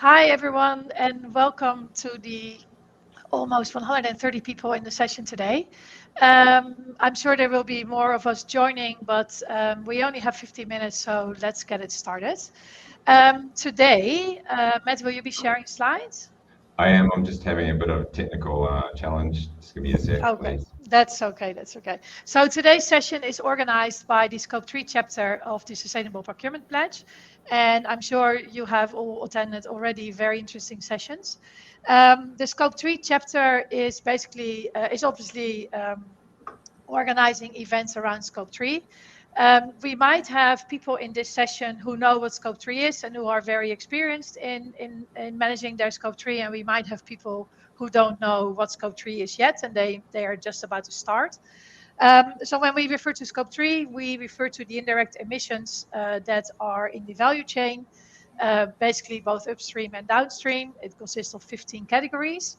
Hi, everyone, and welcome to the almost 130 people in the session today. I'm sure there will be more of us joining, but we only have 15 minutes, so let's get it started. Today, Matt, will you be sharing slides? I am. I'm just having a bit of a technical challenge. Just give me a sec, Okay, please. that's okay. That's okay. So today's session is organized by the Scope 3 chapter of the Sustainable Procurement Pledge, and I'm sure you have all attended already very interesting sessions. The Scope 3 chapter is basically is obviously organizing events around Scope 3. We might have people in this session who know what Scope 3 is and who are very experienced in managing their Scope 3, and we might have people who don't know what Scope 3 is yet, and they are just about to start. So when we refer to Scope 3, we refer to the indirect emissions that are in the value chain, basically both upstream and downstream. It consists of 15 categories.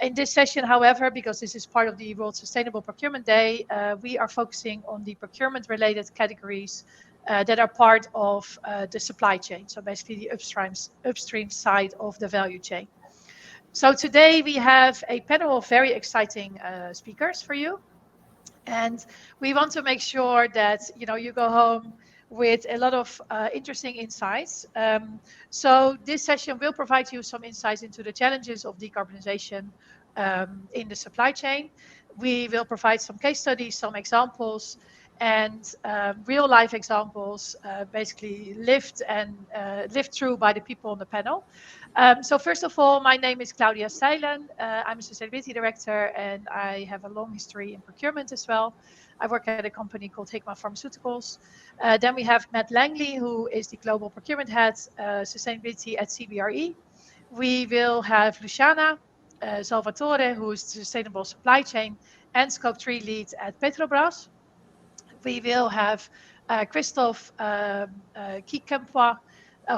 In this session, however, because this is part of the World Sustainable Procurement Day, we are focusing on the procurement-related categories that are part of the supply chain, so basically the upstream side of the value chain. So today we have a panel of very exciting speakers for you. And we want to make sure that you go home with a lot of interesting insights. So this session will provide you some insights into the challenges of decarbonization in the supply chain. We will provide some case studies, some examples, and real life examples, basically lived through by the people on the panel. So first of all, my name is Claudia Stijlen. I'm a sustainability director, and I have a long history in procurement as well. I work at a company called Hikma Pharmaceuticals. Then we have Matt Langley, who is the global procurement head, sustainability at CBRE. We will have Luciana Salvatore, who is the sustainable supply chain and Scope 3 lead at Petrobras. We will have Christophe Quiquempoix,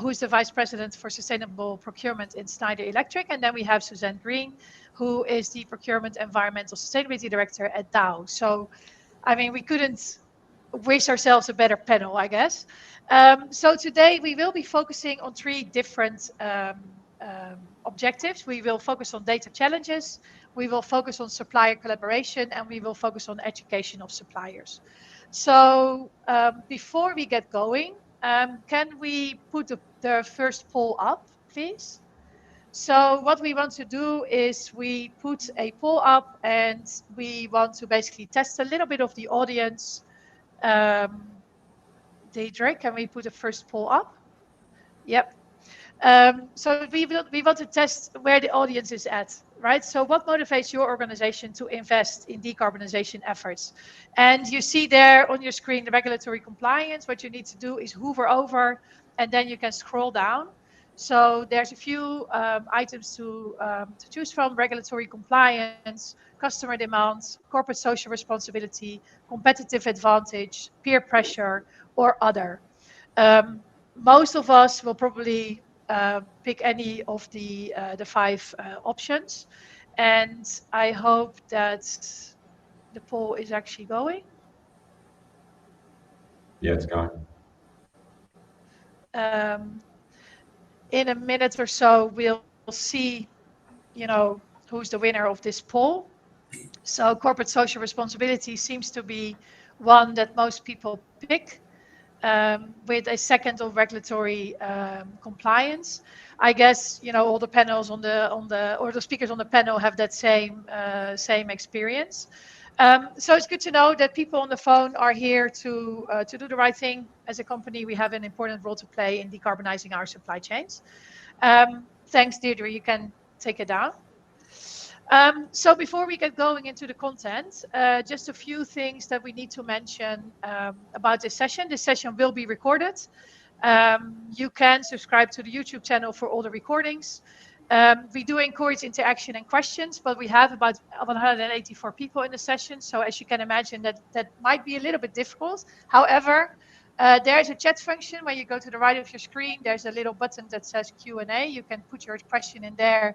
who's the Vice President for Sustainable Procurement in Schneider Electric. And then we have Suzanne Greene, who is the Procurement Environmental Sustainability Director at Dow. So, I mean, we couldn't wish ourselves a better panel, I guess. So today we will be focusing on three different objectives. We will focus on data challenges, we will focus on supplier collaboration, and we will focus on education of suppliers. So before we get going, can we put the first poll up, please? So what we want to do is we put a poll up, and we want to basically test a little bit of the audience. Deidre, can we put the first poll up? Yep. So we want to test where the audience is at, right? So what motivates your organization to invest in decarbonization efforts? And you see there on your screen the regulatory compliance. What you need to do is hover over, and then you can scroll down. So there's a few items to choose from: regulatory compliance, customer demands, corporate social responsibility, competitive advantage, peer pressure, or other. Most of us will probably pick any of the five options, and I hope that the poll is actually going. Yeah, it's going. In a minute or so, we'll see, who's the winner of this poll. So corporate social responsibility seems to be one that most people pick. With a second of regulatory compliance. I guess all the panels on the or the speakers on the panel have that same experience. So it's good to know that people on the phone are here to do the right thing. As a company, we have an important role to play in decarbonizing our supply chains. Thanks, Deirdre. You can take it down. So before we get going into the content, just a few things that we need to mention about this session. This session will be recorded. You can subscribe to the YouTube channel for all the recordings. We do encourage interaction and questions, but we have about 184 people in the session. So as you can imagine, that might be a little bit difficult. However, there's a chat function. When you go to the right of your screen, there's a little button that says Q&A. You can put your question in there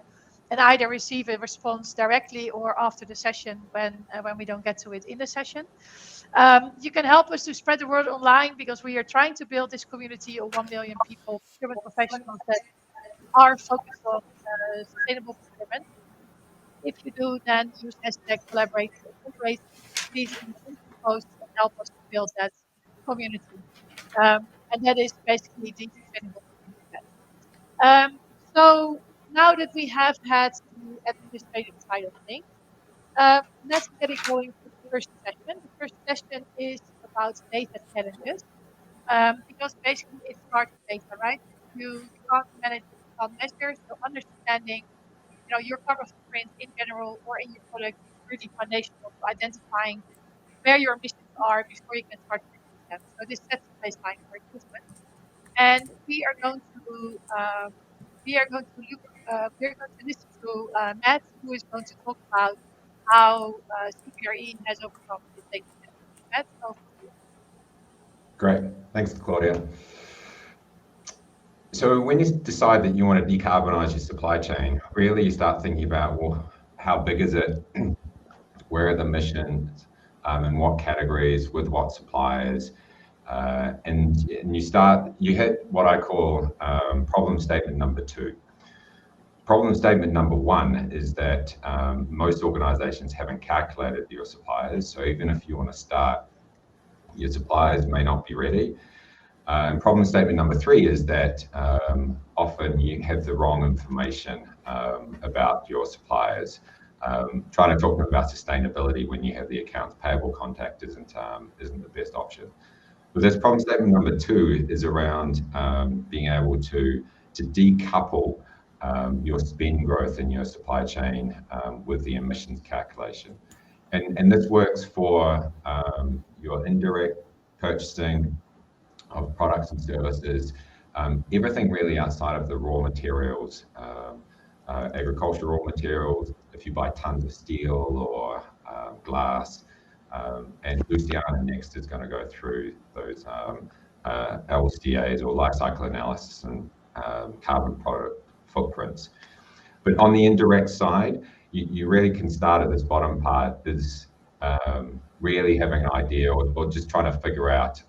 and either receive a response directly or after the session when we don't get to it in the session. You can help us to spread the word online, because we are trying to build this community of 1 million people, procurement professionals that are focused on sustainable procurement. If you do, then use hashtag collaborate or fundraise. Please in the post and help us to build that community. And that is basically the sustainable procurement plan. So now that we have had the administrative side of things, let's get it going for the first session. The first session is about data challenges, because basically it starts with data, right? You can't manage what you can't measure, so understanding your carbon footprint in general or in your product is really foundational to identifying where your emissions are before you can start to reduce them. So this sets the baseline for improvement. And we are going to listen to Matt, who is going to talk about how CBRE has overcome this data challenge. Matt, over to you. Great, thanks, Claudia. So when you decide that you want to decarbonize your supply chain, really you start thinking about, well, how big is it? Where are the emissions? In what categories, with what suppliers? And you hit what I call problem statement number 2. Problem statement number 1 is that most organizations haven't calculated your suppliers. So even if you want to start, your suppliers may not be ready. And problem statement number 3 is that often you have the wrong information about your suppliers. Trying to talk to them about sustainability when you have the accounts payable contact isn't the best option. But this problem statement number 2 is around being able to decouple your spend growth in your supply chain with the emissions calculation. And this works for your indirect purchasing of products and services, everything really outside of the raw materials, agricultural raw materials, if you buy tons of steel or glass, and Luciana next is going to go through those LCAs or life cycle analysis and carbon product footprints. But on the indirect side, you really can start at this bottom part, is really having an idea or just trying to figure out,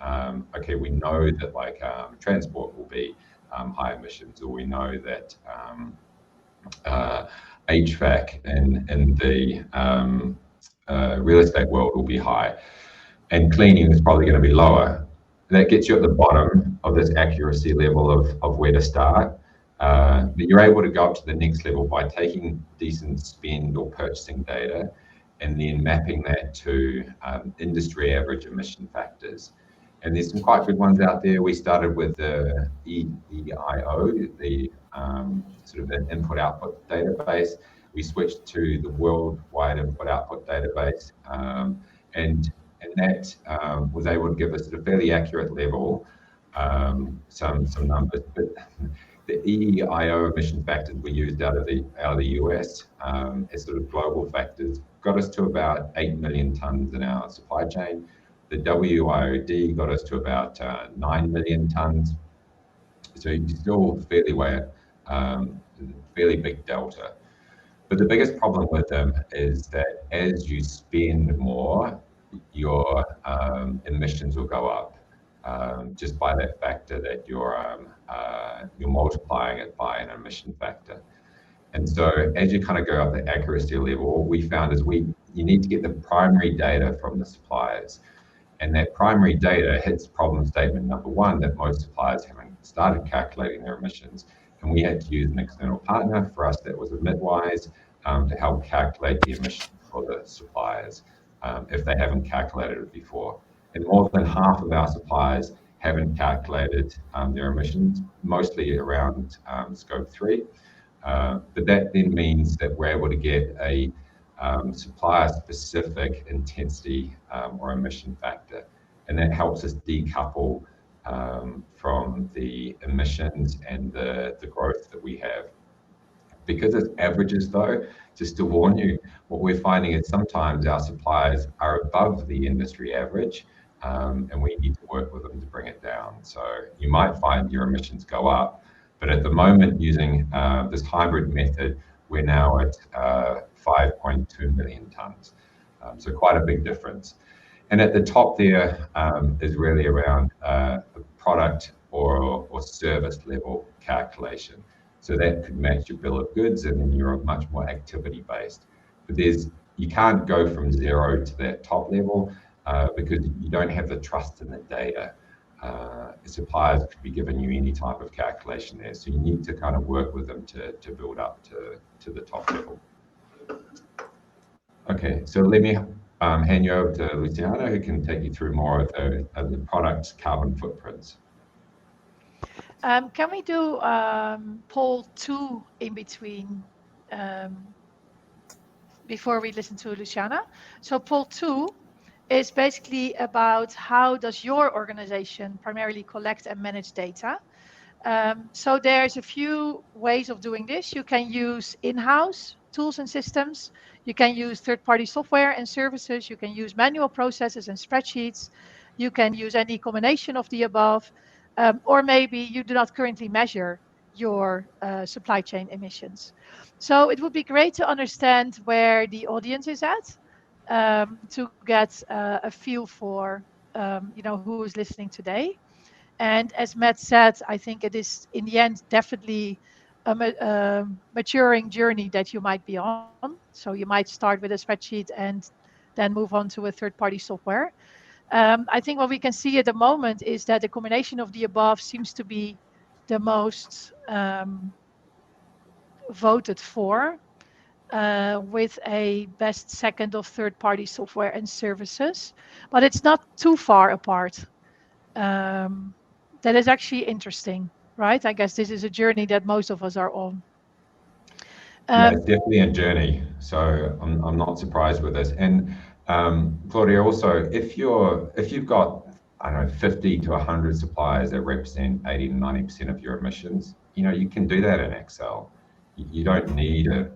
okay, we know that transport will be high emissions, or we know that HVAC in the real estate world will be high, and cleaning is probably going to be lower. That gets you at the bottom of this accuracy level of where to start. But you're able to go up to the next level by taking decent spend or purchasing data and then mapping that to industry average emission factors. And there's some quite good ones out there. We started with the EIO, the sort of an input-output database. We switched to the worldwide input-output database, and that was able to give us at a fairly accurate level some numbers. But the EIO emission factors we used out of the US as sort of global factors got us to about 8 million tonnes in our supply chain. The WIOD got us to about 9 million tonnes. So you're still fairly big delta. But the biggest problem with them is that as you spend more, your emissions will go up, just by that factor that you're multiplying it by an emission factor. And so as you kind of go up the accuracy level, what we found is you need to get the primary data from the suppliers. And that primary data hits problem statement number 1, that most suppliers haven't started calculating their emissions. And we had to use an external partner. For us, that was Emitwise, to help calculate the emissions for the suppliers if they haven't calculated it before. And more than half of our suppliers haven't calculated their emissions, mostly around scope 3. But that then means that we're able to get a supplier-specific intensity or emission factor, and that helps us decouple from the emissions and the growth that we have. Because it's averages though, just to warn you, what we're finding is sometimes our suppliers are above the industry average, and we need to work with them to bring it down. So you might find your emissions go up, but at the moment using this hybrid method, we're now at 5.2 million tonnes. So quite a big difference. And at the top there is really around the product or service level calculation. So that could match your bill of goods, and then you're much more activity based. But you can't go from zero to that top level because you don't have the trust in the data. Suppliers could be giving you any type of calculation there, so you need to kind of work with them to build up to the top level. Okay, so let me hand you over to Luciana, who can take you through more of the product's carbon footprints. Can we do poll 2 in between before we listen to Luciana? So poll 2 is basically about how does your organization primarily collect and manage data. So there's a few ways of doing this. You can use in-house tools and systems. You can use third-party software and services. You can use manual processes and spreadsheets. You can use any combination of the above. Or maybe you do not currently measure your supply chain emissions. So it would be great to understand where the audience is at, to get a feel for who is listening today. And as Matt said, I think it is in the end definitely a maturing journey that you might be on. So you might start with a spreadsheet and then move on to a third-party software. I think what we can see at the moment is that the combination of the above seems to be the most voted for, with a best second of third-party software and services. But it's not too far apart. That is actually interesting, right? I guess this is a journey that most of us are on. Yeah, it's definitely a journey. So I'm not surprised with this. And Claudia, also, if you've got, I don't know, 50 to 100 suppliers that represent 80 to 90% of your emissions, you can do that in Excel. You don't need an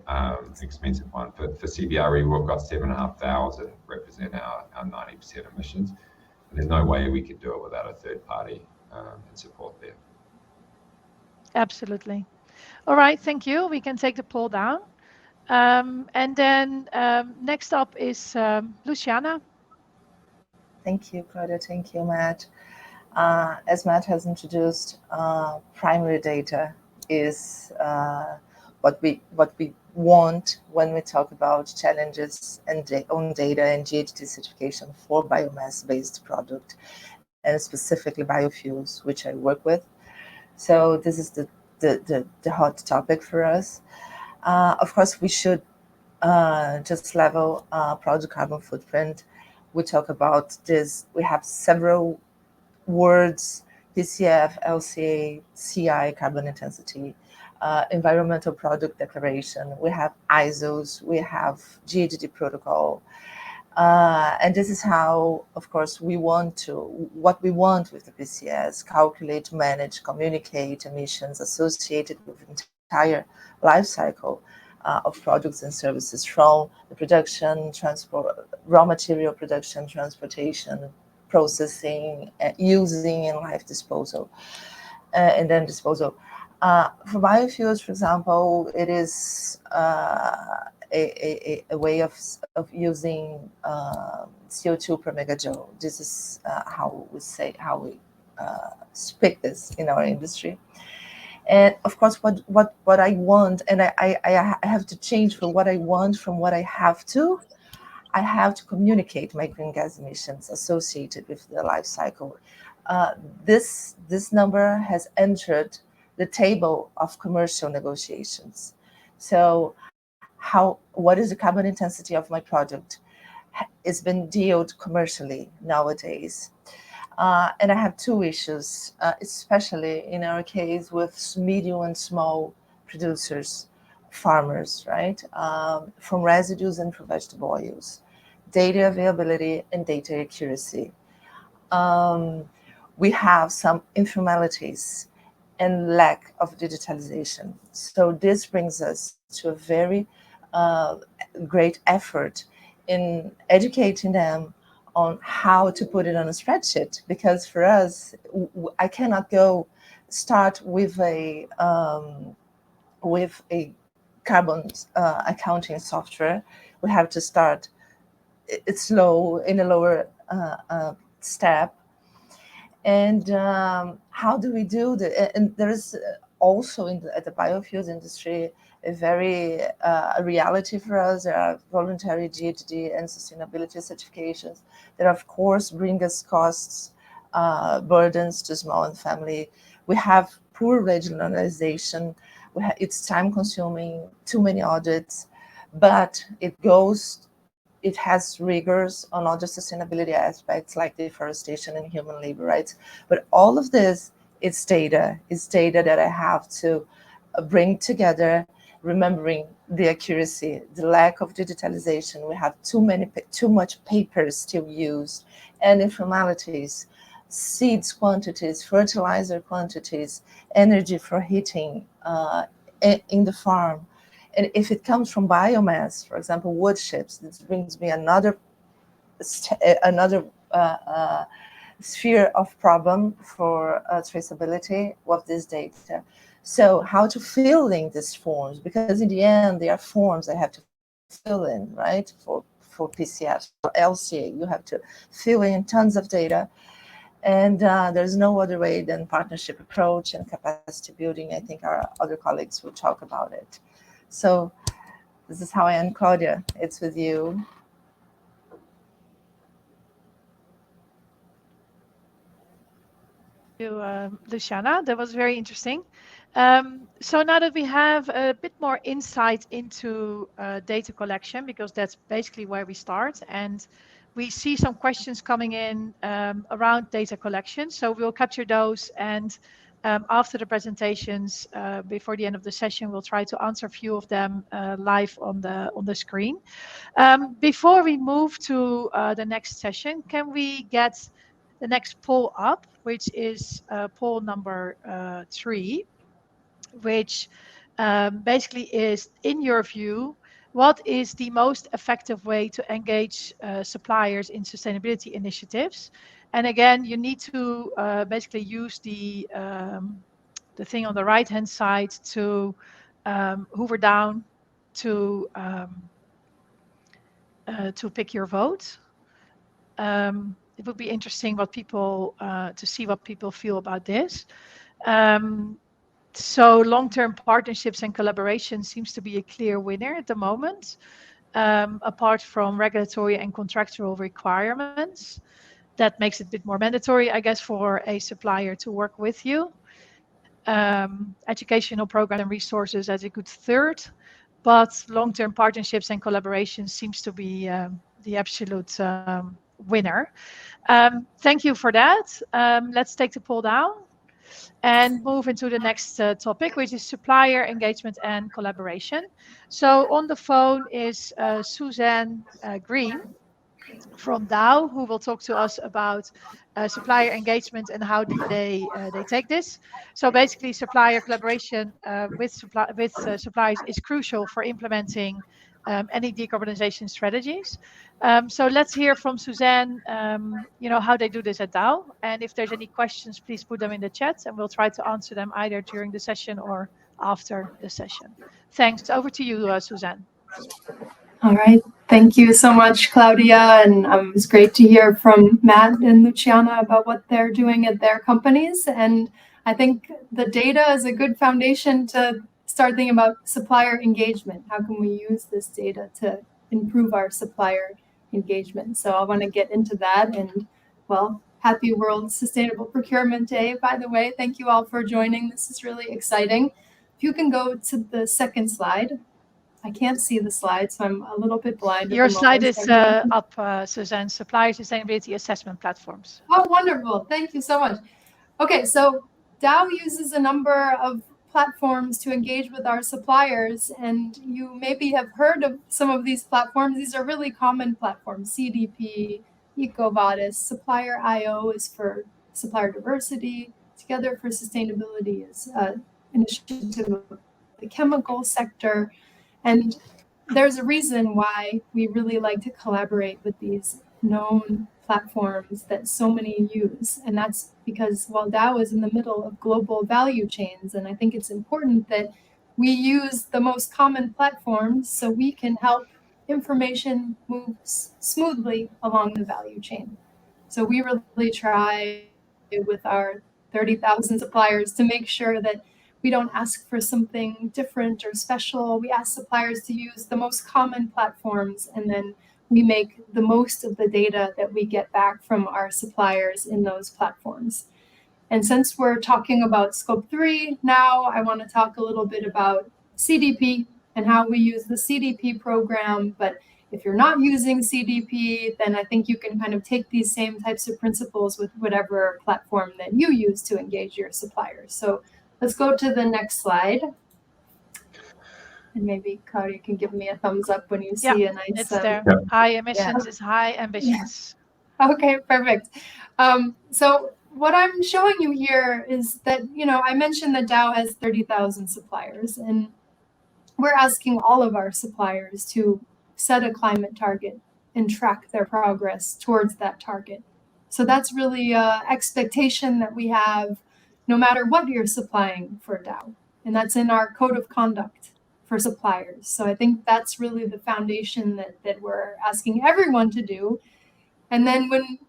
expensive one. For CBRE, we've got 7,500 represent our 90% emissions. And there's no way we could do it without a third party and support there. Absolutely. All right, thank you. We can take the poll down. And then next up is Luciana. Thank you, Claudia. Thank you, Matt. As Matt has introduced, primary data is what we want when we talk about challenges and on data and GHG certification for biomass-based product, and specifically biofuels, which I work with. So this is the hot topic for us. Of course, we should just level product carbon footprint. We talk about this. We have several words: PCF, LCA, CI, carbon intensity, environmental product declaration. We have ISOs, we have GHG protocol. And this is how, of course, what we want with the PCS: calculate, manage, communicate emissions associated with the entire life cycle of products and services, from the production, transport, raw material production, transportation, processing, using, and life disposal, and then disposal. For biofuels, for example, it is a way of using CO2 per megajoule. This is how we speak this in our industry. And of course, what I want, and I have to change for what I want from what I have to communicate my green gas emissions associated with the life cycle. This number has entered the table of commercial negotiations. So what is the carbon intensity of my product? It's been dealt commercially nowadays. And I have two issues, especially in our case with medium and small producers, farmers, right? From residues and from vegetable oils, data availability and data accuracy. We have some informalities and lack of digitalization. So this brings us to a very great effort in educating them on how to put it on a spreadsheet, because for us, I cannot start with a carbon accounting software. We have to start it slow in a lower step. And how do we do that? And there is also at the biofuels industry, a very a reality for us. There are voluntary GHG and sustainability certifications that, of course, bring us costs, burdens to small and family. We have poor regionalization. It's time-consuming, too many audits, but it has rigors on other sustainability aspects like deforestation and human labor rights. But all of this is data that I have to bring together, remembering the accuracy, the lack of digitalization. We have too much paper still used, and informalities, seeds quantities, fertilizer quantities, energy for heating in the farm. And if it comes from biomass, for example, wood chips, this brings me another sphere of problem for traceability of this data. So how to fill in these forms, because in the end, they are forms I have to fill in, right? For PCS, for LCA, you have to fill in tons of data. And there's no other way than partnership approach and capacity building. I think our other colleagues will talk about it. So this is how I end, Claudia. It's with you. Luciana, that was very interesting. So now that we have a bit more insight into data collection, because that's basically where we start, and we see some questions coming in around data collection. So we'll capture those, and after the presentations, before the end of the session, we'll try to answer a few of them live on the screen. Before we move to the next session, can we get the next poll up, which is poll number 3, which basically is, in your view, what is the most effective way to engage suppliers in sustainability initiatives? And again, you need to basically use the thing on the right-hand side to hover down to pick your vote. It would be interesting what people to see what people feel about this. So long-term partnerships and collaboration seems to be a clear winner at the moment, apart from regulatory and contractual requirements. That makes it a bit more mandatory, I guess, for a supplier to work with you. Educational programs and resources as a good third, but long-term partnerships and collaboration seems to be the absolute winner. Thank you for that. Let's take the poll down and move into the next topic, which is supplier engagement and collaboration. So on the phone is Suzanne Greene from Dow, who will talk to us about supplier engagement and how they take this. So basically, supplier collaboration with suppliers is crucial for implementing any decarbonization strategies. So let's hear from Suzanne, how they do this at Dow. And if there's any questions, please put them in the chat, and we'll try to answer them either during the session or after the session. Thanks. Over to you, Suzanne. All right. Thank you so much, Claudia. And it was great to hear from Matt and Luciana about what they're doing at their companies. And I think the data is a good foundation to start thinking about supplier engagement. How can we use this data to improve our supplier engagement? So I want to get into that. And well, happy World Sustainable Procurement Day, by the way. Thank you all for joining. This is really exciting. If you can go to the second slide. I can't see the slide, so I'm a little bit blind. Your slide is up, Suzanne, Supplier Sustainability Assessment Platforms. Oh, wonderful. Thank you so much. Okay, so Dow uses a number of platforms to engage with our suppliers, and you maybe have heard of some of these platforms. These are really common platforms. CDP, EcoVadis, Supplier IO is for supplier diversity, Together for Sustainability is an initiative of the chemical sector. And there's a reason why we really like to collaborate with these known platforms that so many use. And that's because while Dow is in the middle of global value chains, and I think it's important that we use the most common platforms so we can help information move smoothly along the value chain. So we really try with our 30,000 suppliers to make sure that We don't ask for something different or special. We ask suppliers to use the most common platforms, and then we make the most of the data that we get back from our suppliers in those platforms. And since we're talking about Scope 3 now, I want to talk a little bit about CDP and how we use the CDP program. But if you're not using CDP, then I think you can kind of take these same types of principles with whatever platform that you use to engage your suppliers. So let's go to the next slide. And maybe Claudia can give me a thumbs up when you see a nice... It's there. High emissions is high ambitions. Okay, perfect. So what I'm showing you here is that, I mentioned that Dow has 30,000 suppliers, and we're asking all of our suppliers to set a climate target and track their progress towards that target. So that's really an expectation that we have no matter what you're supplying for Dow. And that's in our code of conduct for suppliers. So I think that's really the foundation that we're asking everyone to do. And then when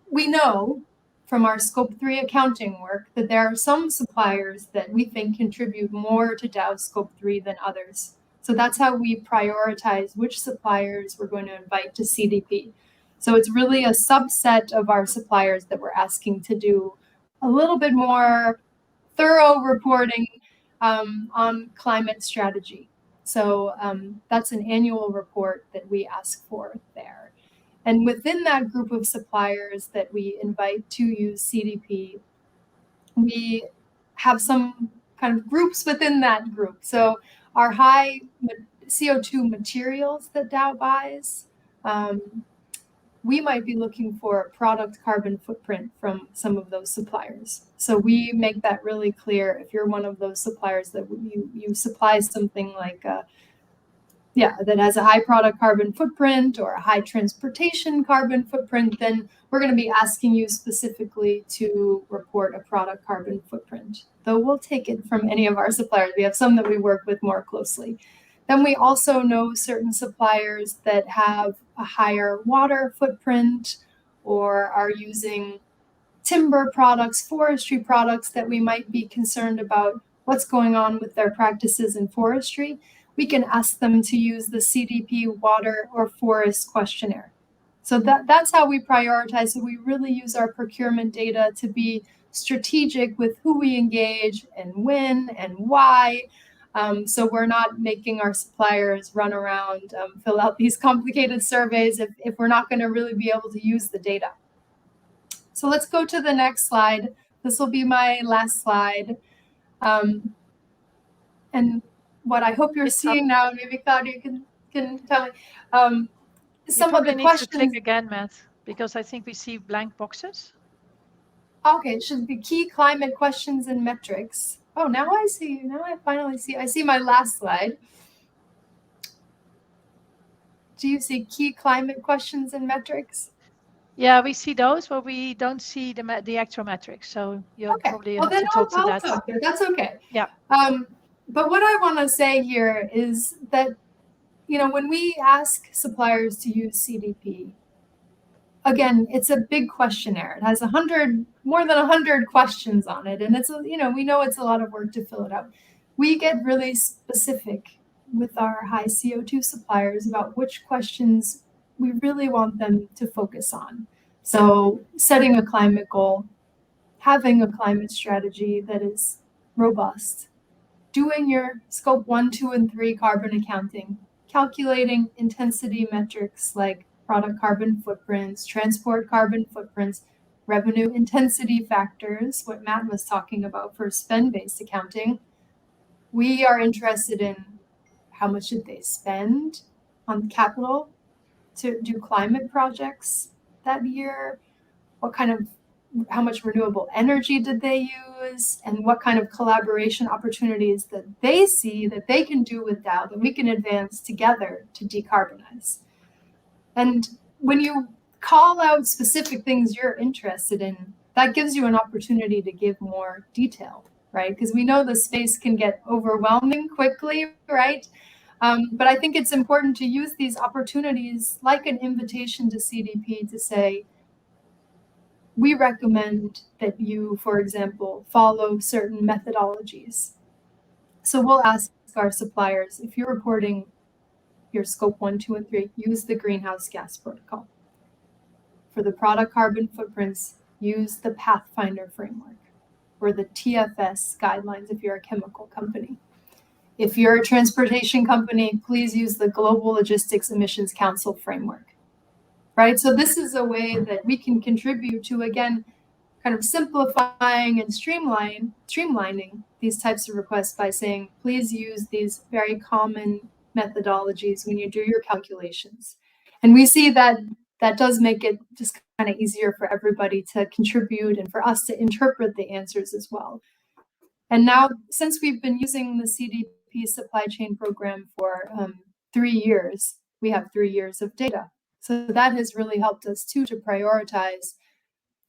we know from our Scope 3 accounting work that there are some suppliers that we think contribute more to Dow's Scope 3 than others. So that's how we prioritize which suppliers we're going to invite to CDP. So it's really a subset of our suppliers that we're asking to do a little bit more thorough reporting on climate strategy. So that's an annual report that we ask for there. And within that group of suppliers that we invite to use CDP, we have some kind of groups within that group. So our high CO2 materials that Dow buys, we might be looking for a product carbon footprint from some of those suppliers. So we make that really clear. If you're one of those suppliers that you supply something like that has a high product carbon footprint or a high transportation carbon footprint, then we're going to be asking you specifically to report a product carbon footprint. Though we'll take it from any of our suppliers. We have some that we work with more closely. Then we also know certain suppliers that have a higher water footprint or are using timber products, forestry products that we might be concerned about what's going on with their practices in forestry. We can ask them to use the CDP water or forest questionnaire. So that's how we prioritize. So we really use our procurement data to be strategic with who we engage and when and why. So we're not making our suppliers run around, fill out these complicated surveys if we're not going to really be able to use the data. So let's go to the next slide. This will be my last slide. And what I hope you're seeing now, maybe Claudia can tell me, some of the questions. To click again, Matt, because I think we see blank boxes. Okay, it should be key climate questions and metrics. Oh, now I see. Now I finally see. I see my last slide. Do you see key climate questions and metrics? Yeah, we see those, but we don't see the actual metrics. So you'll probably have to talk to that. Talk there. That's okay. Yeah. But what I want to say here is that, when we ask suppliers to use CDP, again, it's a big questionnaire. It has more than 100 questions on it. And it's, we know it's a lot of work to fill it out. We get really specific with our high CO2 suppliers about which questions we really want them to focus on. So setting a climate goal, having a climate strategy that is robust, doing your Scope 1, 2, and 3 carbon accounting, calculating intensity metrics like product carbon footprints, transport carbon footprints, revenue intensity factors, what Matt was talking about for spend-based accounting. We are interested in how much did they spend on capital to do climate projects that year, how much renewable energy did they use, and what kind of collaboration opportunities that they see that they can do with Dow that we can advance together to decarbonize. And when you call out specific things you're interested in, that gives you an opportunity to give more detail, right? Because we know the space can get overwhelming quickly, right? But I think it's important to use these opportunities like an invitation to CDP to say, we recommend that you, for example, follow certain methodologies. So we'll ask our suppliers, if you're reporting your scope 1, 2, and 3, use the greenhouse gas protocol. For the product carbon footprints, use the Pathfinder framework or the TFS guidelines if you're a chemical company. If you're a transportation company, please use the Global Logistics Emissions Council framework, right? So this is a way that we can contribute to, again, kind of simplifying and streamlining these types of requests by saying, please use these very common methodologies when you do your calculations. And we see that that does make it just kind of easier for everybody to contribute and for us to interpret the answers as well. And now, since we've been using the CDP supply chain program for 3 years, we have 3 years of data. So that has really helped us too to prioritize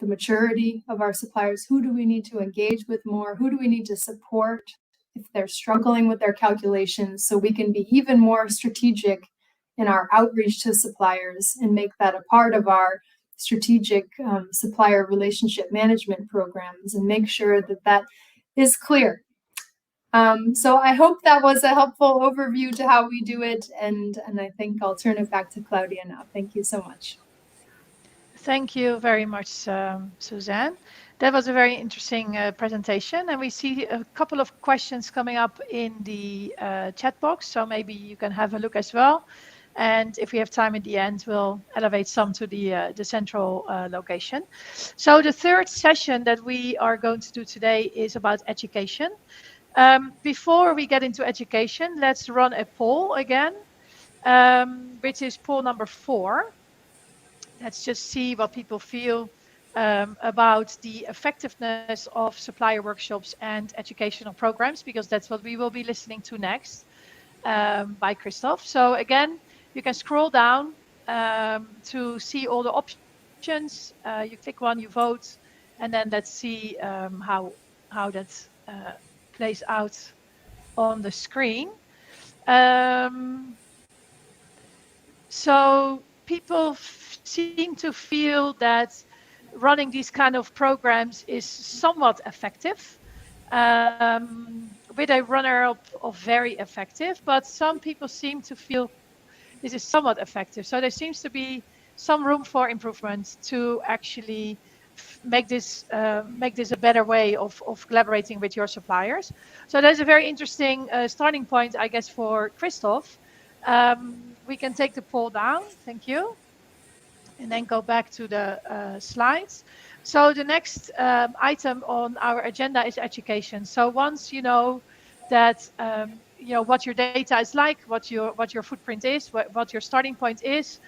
the maturity of our suppliers. Who do we need to engage with more? Who do we need to support if they're struggling with their calculations, so we can be even more strategic in our outreach to suppliers and make that a part of our strategic supplier relationship management programs and make sure that that is clear. So I hope that was a helpful overview to how we do it, and I think I'll turn it back to Claudia now. Thank you so much. Thank you very much, Suzanne. That was a very interesting presentation, and we see a couple of questions coming up in the chat box, so maybe you can have a look as well. And if we have time at the end, we'll elevate some to the central location. So the third session that we are going to do today is about education. Before we get into education, let's run a poll again, which is poll number 4. Let's just see what people feel about the effectiveness of supplier workshops and educational programs, because that's what we will be listening to next by Christophe. So again, you can scroll down to see all the options. You click one, you vote, and then let's see how that plays out on the screen. So people seem to feel that running these kind of programs is somewhat effective, with a runner-up of very effective, but some people seem to feel this is somewhat effective. So there seems to be some room for improvement to actually make this a better way of collaborating with your suppliers. So that's a very interesting starting point, I guess, for Christophe. We can take the poll down. Thank you. And then go back to the slides. So the next item on our agenda is education. So once you know that you know what your data is like, what your footprint is, what your starting point is,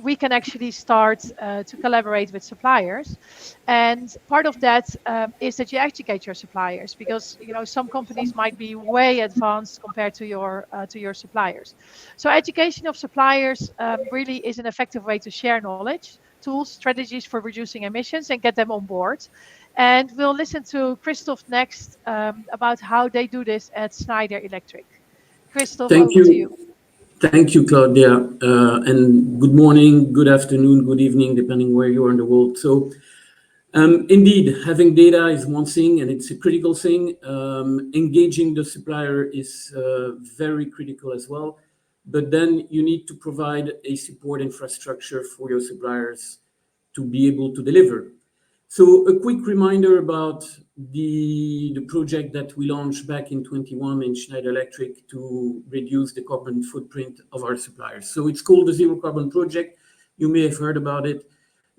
we can actually start to collaborate with suppliers. And part of that is that you educate your suppliers, because you know some companies might be way advanced compared to your suppliers. So education of suppliers really is an effective way to share knowledge, tools, strategies for reducing emissions, and get them on board. And we'll listen to Christophe next about how they do this at Schneider Electric. Christophe, over to you. Thank you, Claudia, and good morning, good afternoon, good evening, depending where you are in the world. So indeed, having data is one thing, and it's a critical thing. Engaging the supplier is very critical as well. But then you need to provide a support infrastructure for your suppliers to be able to deliver. So a quick reminder about the project that we launched back in 21 in Schneider Electric to reduce the carbon footprint of our suppliers. So it's called the Zero Carbon Project. You may have heard about it.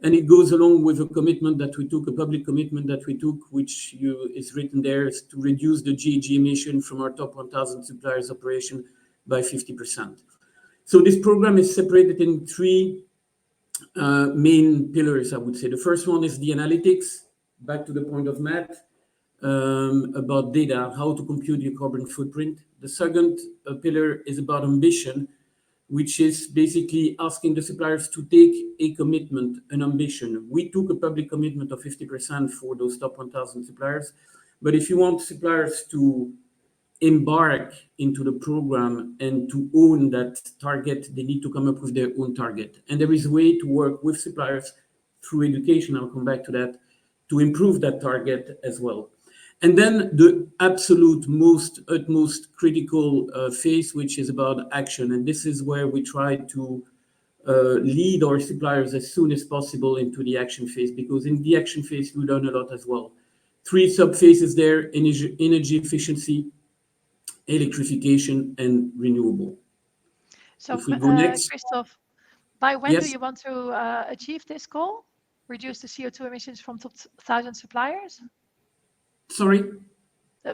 And it goes along with a commitment that we took, a public commitment that we took, which is written there, is to reduce the GHG emission from our top 1,000 suppliers operation by 50%. So this program is separated in 3 main pillars, I would say. The first one is the analytics, back to the point of Matt, about data, how to compute your carbon footprint. The second pillar is about ambition, which is basically asking the suppliers to take a commitment, an ambition. We took a public commitment of 50% for those top 1,000 suppliers. But if you want suppliers to embark into the program and to own that target, they need to come up with their own target. And there is a way to work with suppliers through education, I'll come back to that, to improve that target as well. And then the utmost critical phase, which is about action. And this is where we try to lead our suppliers as soon as possible into the action phase, because in the action phase, we learn a lot as well. 3 sub-phases there: energy efficiency, electrification, and renewable. So, If we go next. Christophe, by when do Yes. you want to achieve this goal? Reduce the CO2 emissions from top 1,000 suppliers? Sorry?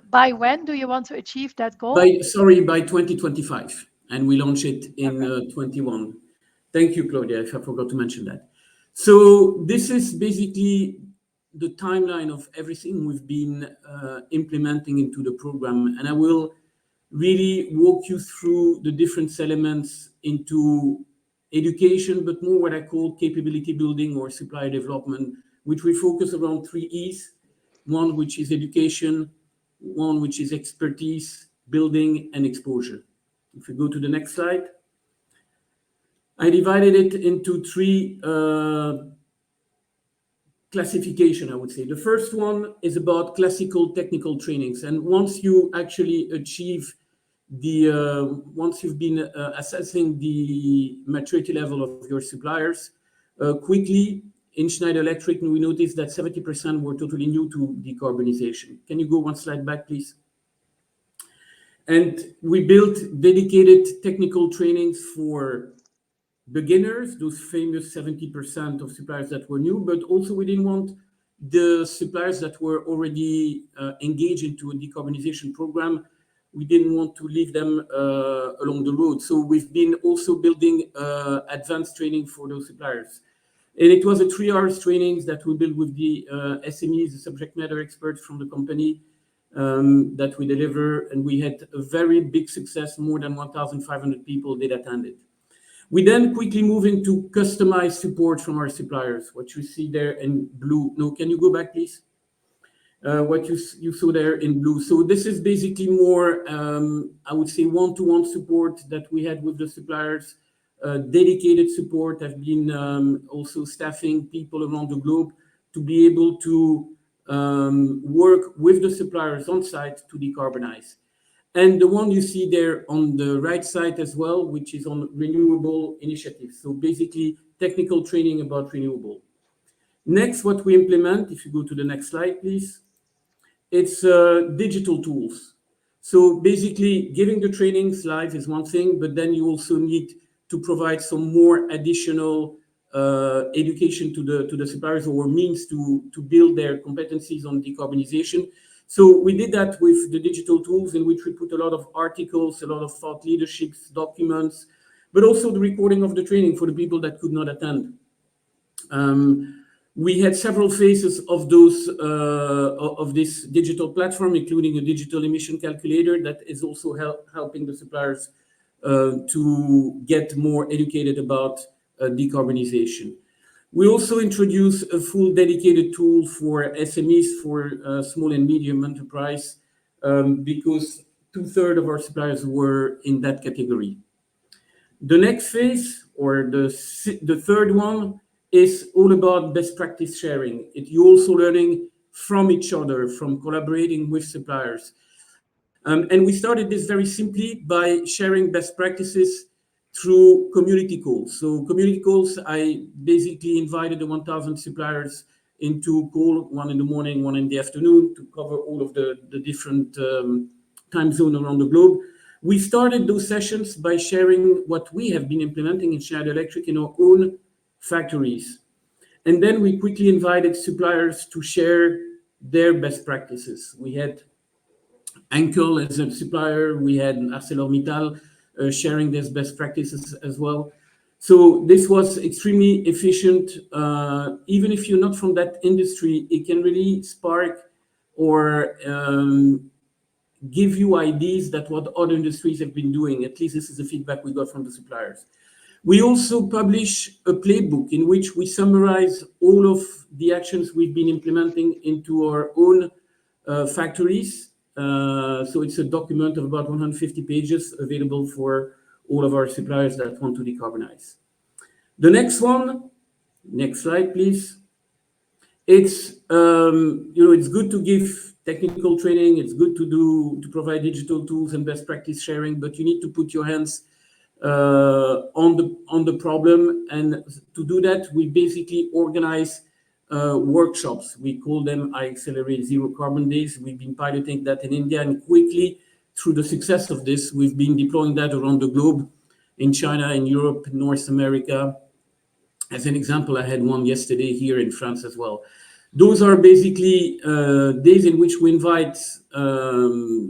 By when do you want to achieve that goal? By 2025, and we launch it in 21. Thank you, Claudia, if I forgot to mention that. So this is basically the timeline of everything we've been implementing into the program, and I will really walk you through the different elements into education, but more what I call capability building or supplier development, which we focus around 3 E's. One, which is education, one, which is expertise, building, and exposure. If we go to the next slide, I divided it into 3 classification, I would say. The first one is about classical technical trainings. And once you actually achieve once you've been assessing the maturity level of your suppliers, quickly in Schneider Electric, we noticed that 70% were totally new to decarbonization. Can you go 1 slide back, please? And we built dedicated technical trainings for beginners, those famous 70% of suppliers that were new, but also we didn't want the suppliers that were already engaged into a decarbonization program. We didn't want to leave them along the road. So we've been also building advanced training for those suppliers. And it was a 3 hours trainings that we built with the SMEs, the subject matter experts from the company that we deliver. And we had a very big success. More than 1,500 people did attend it. We then quickly move into customized support from our suppliers, what you see there in blue. No, can you go back, please? What you saw there in blue. So this is basically more, I would say, one-to-one support that we had with the suppliers, dedicated support. I've been also staffing people around the globe to be able to work with the suppliers on site to decarbonize. And the one you see there on the right side as well, which is on renewable initiatives. So basically technical training about renewable. Next, what we implement, if you go to the next slide, please, it's digital tools. So basically giving the trainings live is one thing, but then you also need to provide some more additional education to the suppliers or means to build their competencies on decarbonization. So we did that with the digital tools in which we put a lot of articles, a lot of thought leaderships, documents, but also the recording of the training for the people that could not attend. We had several phases of those of this digital platform, including a digital emission calculator that is also helping the suppliers to get more educated about decarbonization. We also introduce a full dedicated tool for SMEs, for small and medium enterprise, because 2/3 of our suppliers were in that category. The next phase, or the third one, is all about best practice sharing. You're also learning from each other, from collaborating with suppliers. And we started this very simply by sharing best practices through community calls. So community calls, I basically invited the 1,000 suppliers into call, one in the morning, one in the afternoon, to cover all of the different time zones around the globe. We started those sessions by sharing what we have been implementing in Schneider Electric in our own factories. And then we quickly invited suppliers to share their best practices. We had Enkel as a supplier, we had ArcelorMittal sharing their best practices as well. So this was extremely efficient. Even if you're not from that industry, it can really spark or give you ideas that what other industries have been doing. At least this is the feedback we got from the suppliers. We also publish a playbook in which we summarize all of the actions we've been implementing into our own factories. So it's a document of about 150 pages available for all of our suppliers that want to decarbonize. The next one, next slide, please. It's it's good to give technical training. It's good to provide digital tools and best practice sharing, but you need to put your hands on the problem. And to do that, we basically organize workshops. We call them I Accelerate Zero Carbon Days. We've been piloting that in India, and quickly, through the success of this, we've been deploying that around the globe, in China, in Europe, North America. As an example, I had one yesterday here in France as well. Those are basically days in which we invite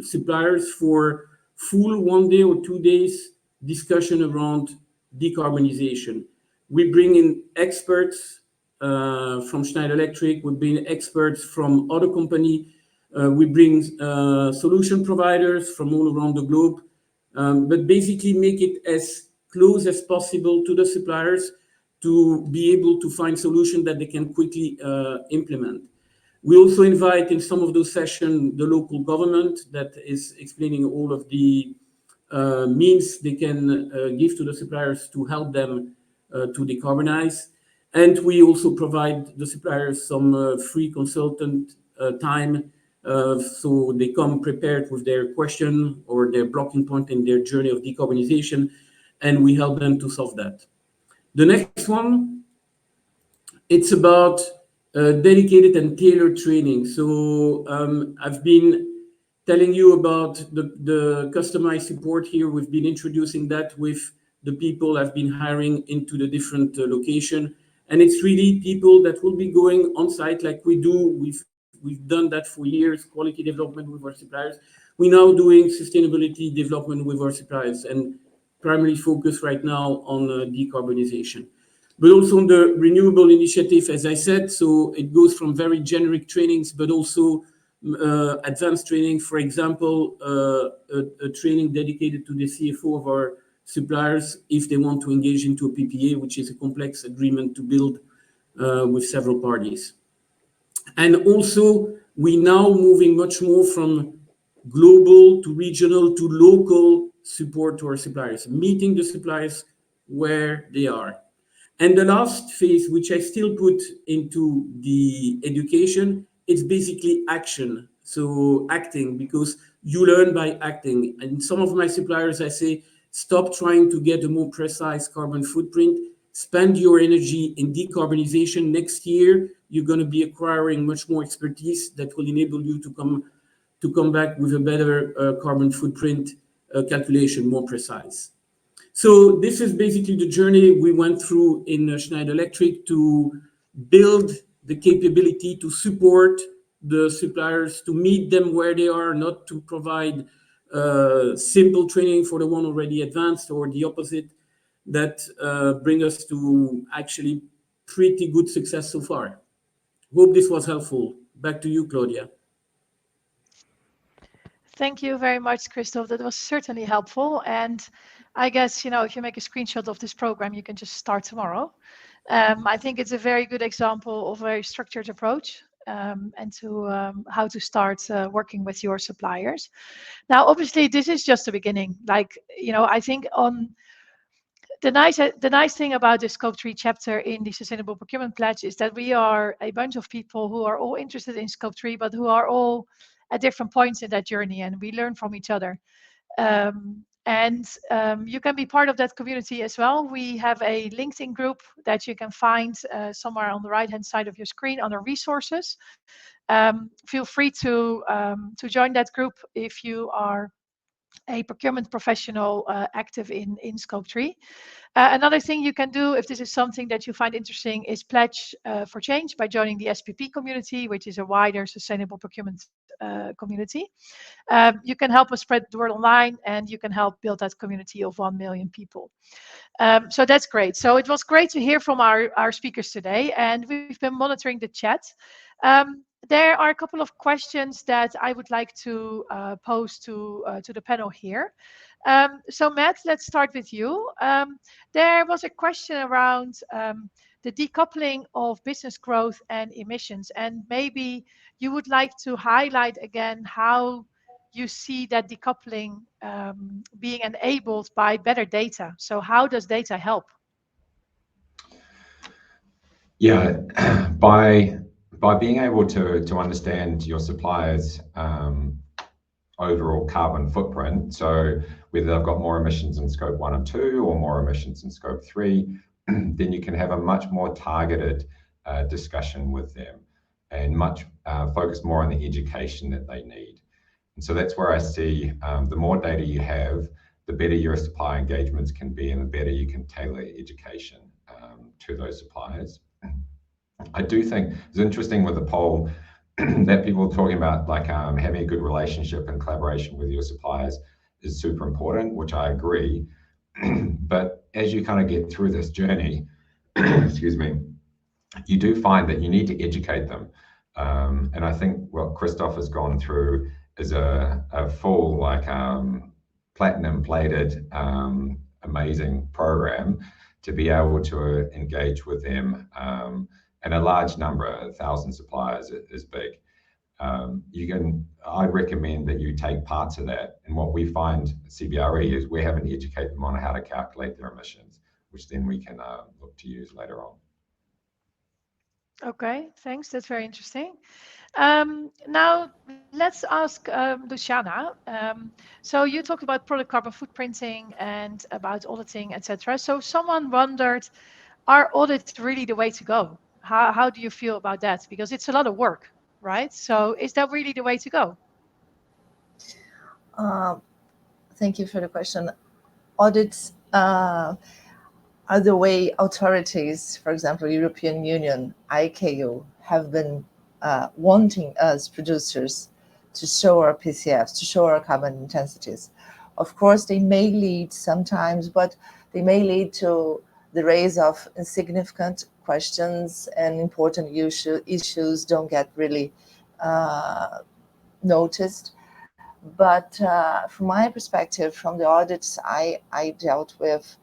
suppliers for full 1 day or 2 days discussion around decarbonization. We bring in experts from Schneider Electric, we bring experts from other companies, we bring solution providers from all around the globe, but basically make it as close as possible to the suppliers to be able to find solutions that they can quickly implement. We also invite in some of those sessions the local government that is explaining all of the means they can give to the suppliers to help them to decarbonize. And we also provide the suppliers some free consultant time, so they come prepared with their question or their blocking point in their journey of decarbonization, and we help them to solve that. The next one, it's about dedicated and tailored training. So I've been telling you about the customized support here. We've been introducing that with the people I've been hiring into the different location. And it's really people that will be going on site like we do. We've done that for years, quality development with our suppliers. We're now doing sustainability development with our suppliers and primary focus right now on decarbonization. But also on the renewable initiative, as I said, so it goes from very generic trainings, but also advanced training. For example, a training dedicated to the CFO of our suppliers if they want to engage into a PPA, which is a complex agreement to build with several parties. And also, we now moving much more from global to regional to local support to our suppliers, meeting the suppliers where they are. And the last phase, which I still put into the education, it's basically action. So acting, because you learn by acting. And some of my suppliers, I say, stop trying to get a more precise carbon footprint. Spend your energy in decarbonization. Next year, you're going to be acquiring much more expertise that will enable you to come back with a better carbon footprint calculation, more precise. So this is basically the journey we went through in Schneider Electric to build the capability to support the suppliers, to meet them where they are, not to provide simple training for the one already advanced or the opposite, that bring us to actually pretty good success so far. Hope this was helpful. Back to you, Claudia. Thank you very much, Christophe. That was certainly helpful. And I guess, if you make a screenshot of this program, you can just start tomorrow. I think it's a very good example of a very structured approach and to how to start working with your suppliers. Now, obviously, this is just the beginning. I think the nice thing about the Scope 3 chapter in the Sustainable Procurement Pledge is that we are a bunch of people who are all interested in Scope 3, but who are all at different points in that journey, and we learn from each other. You can be part of that community as well. We have a LinkedIn group that you can find somewhere on the right-hand side of your screen under resources. Feel free to join that group if you are a procurement professional active in Scope 3. Another thing you can do, if this is something that you find interesting, is pledge for change by joining the SPP community, which is a wider sustainable procurement community. You can help us spread the word online, and you can help build that community of 1 million people. So that's great. So it was great to hear from our speakers today, and we've been monitoring the chat. There are a couple of questions that I would like to pose to the panel here. So Matt, let's start with you. There was a question around the decoupling of business growth and emissions, and maybe you would like to highlight again how you see that decoupling being enabled by better data. So how does data help? Yeah, by by being able to understand your suppliers' overall carbon footprint, so whether they've got more emissions in scope 1 and 2 or more emissions in scope 3, then you can have a much more targeted discussion with them and much focus more on the education that they need. And so that's where I see the more data you have, the better your supplier engagements can be and the better you can tailor education to those suppliers. I do think it's interesting with the poll that people are talking about, like having a good relationship and collaboration with your suppliers is super important, which I agree. But as you kind of get through this journey, excuse me, you do find that you need to educate them. And I think what Christophe has gone through is a full, like, platinum plated, amazing program to be able to engage with them. And a large number, 1,000 suppliers is big. I'd recommend that you take parts of that. And what we find at CBRE is we're having to educate them on how to calculate their emissions, which then we can look to use later on. Okay, thanks. That's very interesting. Now, let's ask Luciana. So you talked about product carbon footprinting and about auditing, etc. So someone wondered, are audits really the way to go? How do you feel about that? Because it's a lot of work, right? So is that really the way to go? Thank you for the question. Audits are the way authorities, for example, European Union, ICAO, have been wanting us producers to show our PCFs, to show our carbon intensities. Of course, they may lead sometimes, but they may lead to the raise of insignificant questions, and important issues don't get really noticed. But from my perspective, from the audits I dealt with,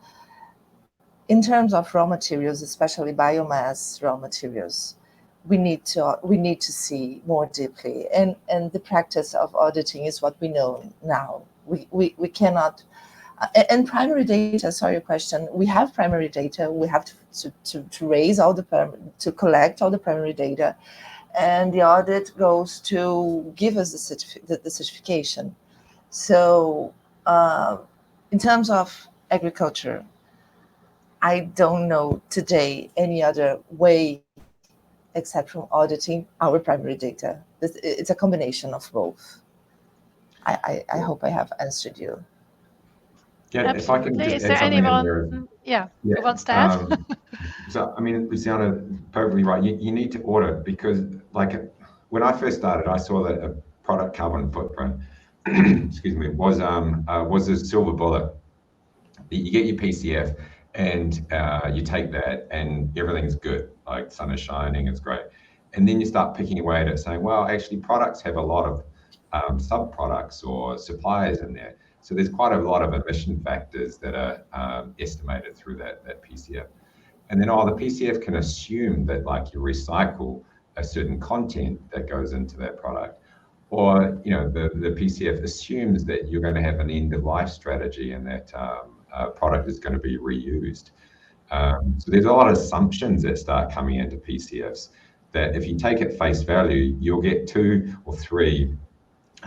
in terms of raw materials, especially biomass raw materials, we need to see more deeply. And the practice of auditing is what we know now. We cannot. And primary data, sorry, your question, we have primary data. We have to raise all to collect all the primary data. And the audit goes to give us the certification. So in terms of agriculture, I don't know today any other way except from auditing our primary data. It's a combination of both. I hope I have answered you. Yeah, absolutely. if I can just Is add there something anyone in there. Who wants to add? So, I mean, Luciana, perfectly right. You need to audit because, like, when I first started, I saw that a product carbon footprint, excuse me, was a silver bullet. You get your PCF and you take that and everything's good, like sun is shining, it's great. And then you start picking away at it saying, well, actually products have a lot of sub-products or suppliers in there. So there's quite a lot of emission factors that are estimated through that PCF. And then the PCF can assume that, like, you recycle a certain content that goes into that product. Or, you know, the PCF assumes that you're going to have an end-of-life strategy and that product is going to be reused. So there's a lot of assumptions that start coming into PCFs that if you take at face value, you'll get 2 or 3.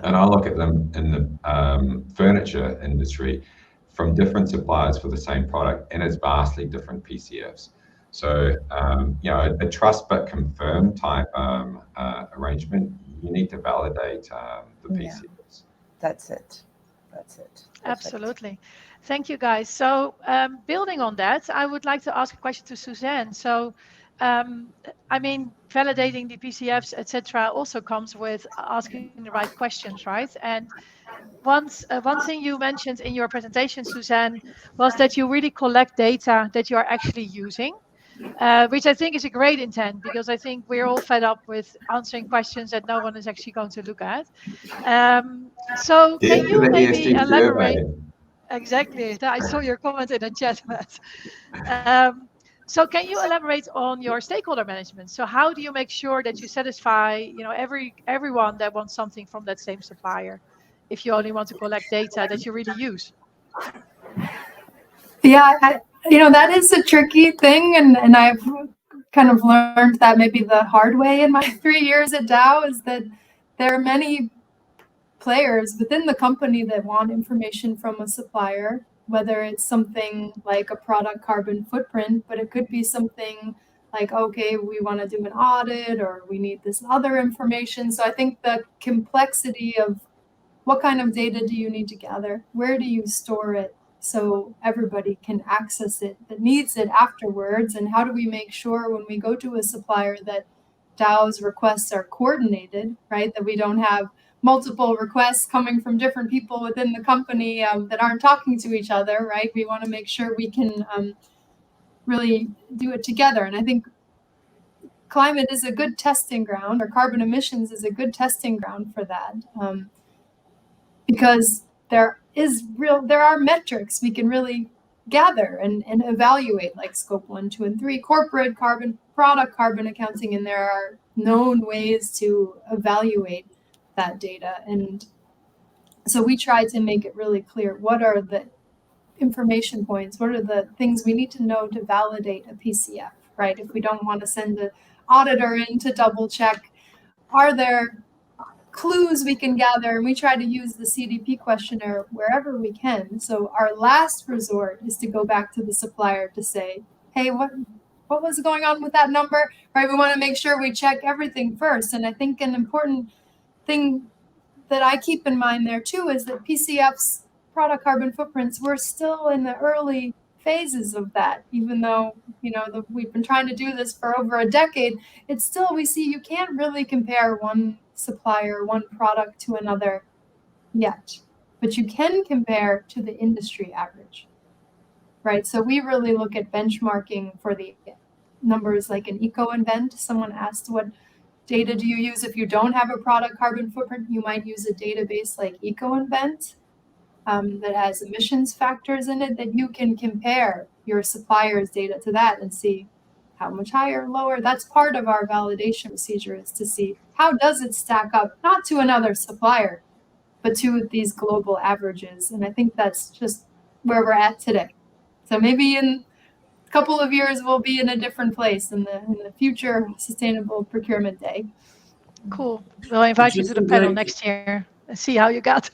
And I look at them in the furniture industry from different suppliers for the same product, and it's vastly different PCFs. So, you know, a trust but confirm type arrangement, you need to validate the PCFs. Yeah, that's it. Perfect. Absolutely. Thank you, guys. So building on that, I would like to ask a question to Suzanne. So, I mean, validating the PCFs, etc., also comes with asking the right questions, right? And one thing you mentioned in your presentation, Suzanne, was that you really collect data that you are actually using, which I think is a great intent, because I think we're all fed up with answering questions that no one is actually going to look at. So can you maybe elaborate? Exactly. I saw your comment in the chat, Matt. So can you elaborate on your stakeholder management? So how do you make sure that you satisfy, you know, everyone that wants something from that same supplier, if you only want to collect data that you really use? Yeah, you know, that is a tricky thing, and I've kind of learned that maybe the hard way in my 3 years at Dow, is that there are many players within the company that want information from a supplier, whether it's something like a product carbon footprint, but it could be something like, okay, we want to do an audit, or we need this other information. So I think the complexity of what kind of data do you need to gather? Where do you store it so everybody can access it that needs it afterwards? And how do we make sure when we go to a supplier that Dow's requests are coordinated, right? That we don't have multiple requests coming from different people within the company that aren't talking to each other, right? We want to make sure we can really do it together. And I think climate is a good testing ground, or carbon emissions is a good testing ground for that, because there are metrics we can really gather and evaluate, like scope 1, 2, and 3, corporate carbon, product carbon accounting, and there are known ways to evaluate that data. And so we try to make it really clear, what are the information points, what are the things we need to know to validate a PCF, right? If we don't want to send an auditor in to double check, are there clues we can gather? And we try to use the CDP questionnaire wherever we can. So our last resort is to go back to the supplier to say, hey, what was going on with that number, right? We want to make sure we check everything first. And I think an important thing that I keep in mind there too is that PCF's product carbon footprints, we're still in the early phases of that, even though we've been trying to do this for over a decade. It's still, we see you can't really compare one supplier, one product to another yet, but you can compare to the industry average, right? So we really look at benchmarking for the numbers like an eco-invent. Someone asked, what data do you use if you don't have a product carbon footprint? You might use a database like eco-invent that has emissions factors in it, that you can compare your supplier's data to that and see how much higher, lower. That's part of our validation procedure, is to see how does it stack up, not to another supplier, but to these global averages. And I think that's just where we're at today. So maybe in a couple of years, we'll be in a different place in the future Sustainable Procurement Day. Cool. We'll invite you to the panel next year and see how you got.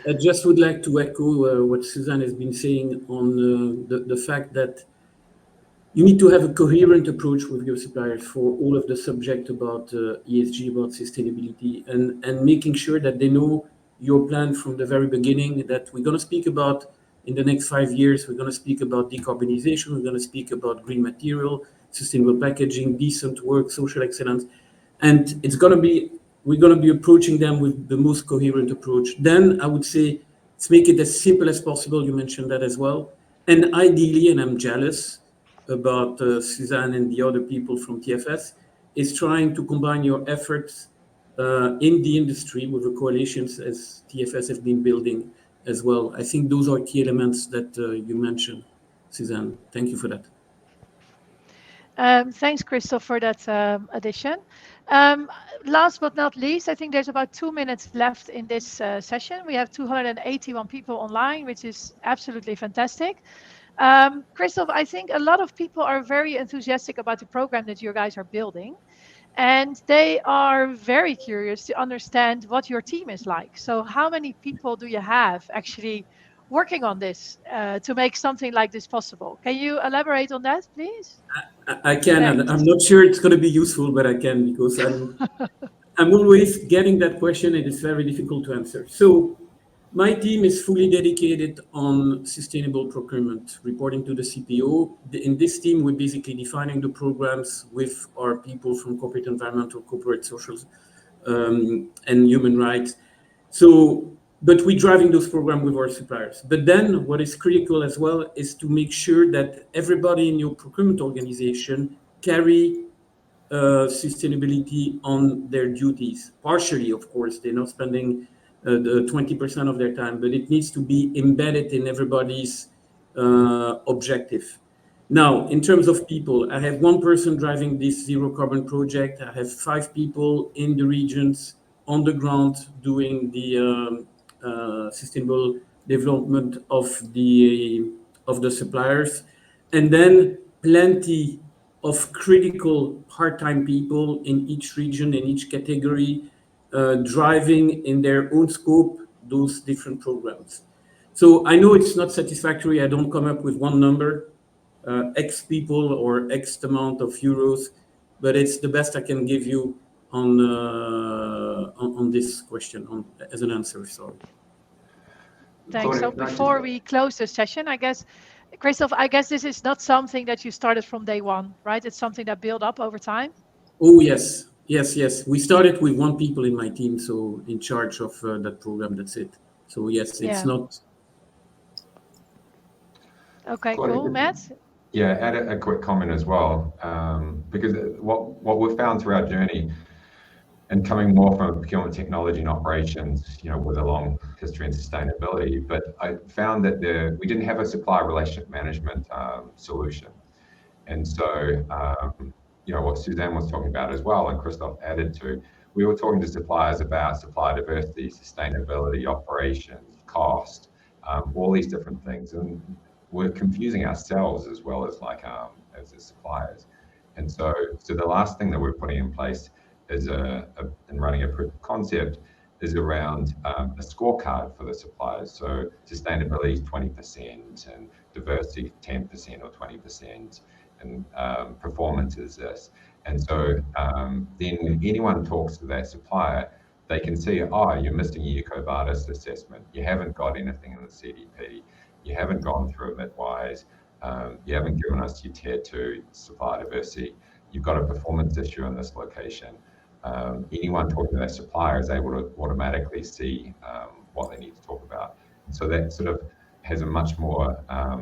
I just would like to echo what Suzanne has been saying on the fact that you need to have a coherent approach with your suppliers for all of the subject about ESG, about sustainability, and making sure that they know your plan from the very beginning, that we're going to speak about in the next 5 years, we're going to speak about decarbonization, we're going to speak about green material, sustainable packaging, decent work, social excellence, and we're going to be approaching them with the most coherent approach. Then I would say, let's make it as simple as possible. You mentioned that as well. And ideally, and I'm jealous about Suzanne and the other people from TFS, is trying to combine your efforts in the industry with the coalitions as TFS have been building as well. I think those are key elements that you mentioned, Suzanne. Thank you for that. Thanks, Christophe, for that addition. Last but not least, I think there's about 2 minutes left in this session. We have 281 people online, which is absolutely fantastic. Christophe, I think a lot of people are very enthusiastic about the program that you guys are building, and they are very curious to understand what your team is like. So how many people do you have actually working on this to make something like this possible? Can you elaborate on that, please? I can, and I'm not sure it's going to be useful, but I can, because I'm always getting that question, and it's very difficult to answer. So my team is fully dedicated on sustainable procurement, reporting to the CPO. In this team, we're basically defining the programs with our people from corporate environmental, corporate social, and human rights. But we're driving those programs with our suppliers. But then what is critical as well is to make sure that everybody in your procurement organization carry sustainability on their duties. Partially, of course, they're not spending the 20% of their time, but it needs to be embedded in everybody's objective. Now, in terms of people, I have one person driving this zero carbon project. I have 5 people in the regions on the ground doing the sustainable development of the suppliers, and then plenty of critical part-time people in each region, in each category, driving in their own scope those different programs. So I know it's not satisfactory. I don't come up with one number, X people or X amount of euros, but it's the best I can give you on this question as an answer. Sorry. Thanks. So before we close this session, I guess, Christophe, I guess this is not something that you started from day one, right? It's something that built up over time. Oh, yes. Yes. We started with 1 people in my team, so in charge of that program. That's it. So yes, it's not. Okay, cool. Matt? Yeah, add a quick comment as well, because what we've found through our journey and coming more from procurement technology and operations, with a long history in sustainability, but I found that we didn't have a supplier relationship management solution. And so, what Suzanne was talking about as well, and Christophe added to, we were talking to suppliers about supplier diversity, sustainability, operations, cost, all these different things. And we're confusing ourselves as well as as the suppliers. And so the last thing that we're putting in place is and running a proof of concept is around a scorecard for the suppliers. So sustainability is 20% and diversity 10% or 20%, and performance is this. And so then when anyone talks to that supplier, they can see, you're missing your EcoVadis assessment. You haven't got anything in the CDP. You haven't gone through a Midwise. You haven't given us your tier 2 supplier diversity. You've got a performance issue in this location. Anyone talking to that supplier is able to automatically see what they need to talk about. And so that sort of has a much more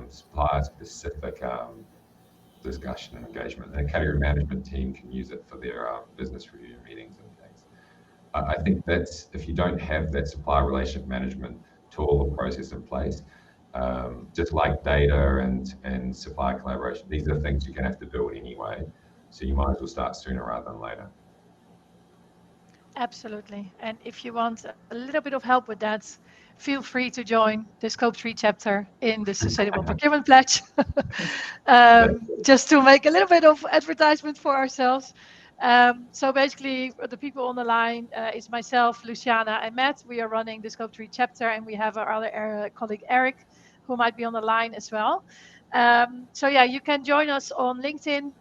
supplier-specific discussion and engagement. And the category management team can use it for their business review meetings and things. I think that's, if you don't have that supplier relationship management tool or process in place, just like data and supplier collaboration, these are things you're going to have to build anyway. So you might as well start sooner rather than later. Absolutely. And if you want a little bit of help with that, feel free to join the Scope 3 chapter in the Sustainable Procurement Pledge. Just to make a little bit of advertisement for ourselves. So basically, the people on the line is myself, Luciana, and Matt. We are running the Scope 3 chapter, and we have our other colleague, Eric, who might be on the line as well. So yeah, you can join us on LinkedIn.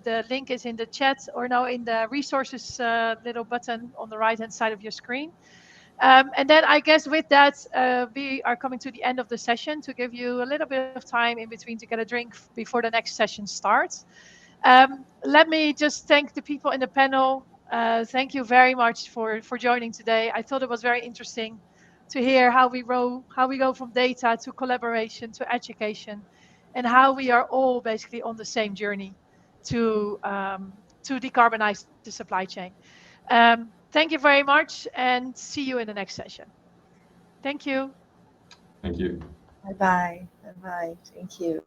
The link is in the chat, or in the resources little button on the right hand side of your screen. And then I guess with that, we are coming to the end of the session to give you a little bit of time in between to get a drink before the next session starts. Let me just thank the people in the panel. Thank you very much for joining today. I thought it was very interesting to hear how we go from data to collaboration to education, and how we are all basically on the same journey to decarbonize the supply chain. Thank you very much, and see you in the next session. Thank you. Thank you. Bye-bye. Bye-bye. Thank you.